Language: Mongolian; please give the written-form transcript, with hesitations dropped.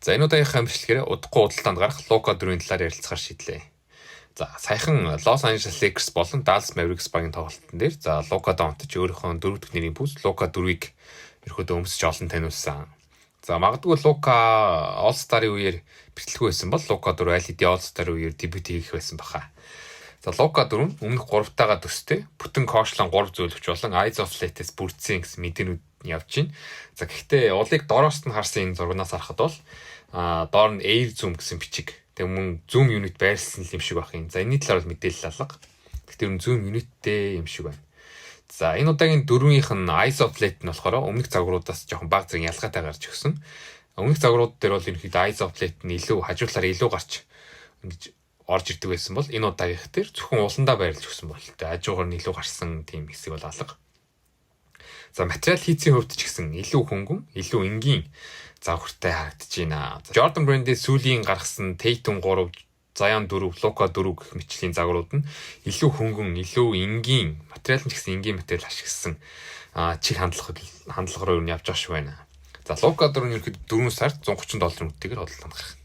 За энэ удаагийнхаа бичлэгээр удахгүй худалдаанд гарах Лука 4-ийн талаар ярилцахаар шийдлээ. За саяхан Лос Анжелес Lakers болон Dallas Mavericks багийн тоглолтын дээр за Лука Донтич өөрийнхөө 4 дахь нэрийн пүүс Лука 4-ийг ерөөдөө өмсөж олон таниулсан. За магадгүй Лука All-Star-ийн үеэр бэлтгэлгүй байсан бол Лука 4 аль хэдийн All-Star-ийн үеэр дебют хийх байсан баха. За Лука 4 өмнөх 3-таагаа төстэй бүтэн коучлан 3 зөвлөгч болон Eyes of Latest бүрдсэн гэсэн мэдээнүүд явж байна. За гэхдээ улыг доороос нь харсан энэ зургаас харахад бол доор нь Air Zoom гэсэн бичиг. Тэг мөн zoom unit байрлсан юм шиг байх юм. За энэний талаар мэдээлэл алга. Гэхдээ энэ zoom unitтэй юм шиг байна. За энэ удаагийн 4-ийнх нь Eyes of Late нь болохоор өмнөх загваруудаас жоохон бага зэрэг ялгаатай гарч өгсөн. Өмнөх загварууд дээр бол ерөнхийдөө Eyes of Late нь илүү хажуудлаараа илүү гарч ингэж орж ирдэг байсан бол энэ удаагийнх дээр зөвхөн уландаа байрлаж өгсөн бол хажуугаар нь илүү гарсан тийм хэсэг бол алга. За материал хийцийн хувьд ч гэсэн илүү хөнгөн, илүү энгийн завхартай харагдаж байна. Jordan Brand-ийн сүүлийн гаргасан Tatum 3, Zion 4, Luka 4 гэх мэтчлийн загварууд нь илүү хөнгөн, илүү энгийн материал нь ч гэсэн энгийн материал ашигласан чиг хандлага руу явж байгаа шүү байна. За Luka 4 нь ерөөд $4 сард $130 мөттэйгээр худалдаанд гарах.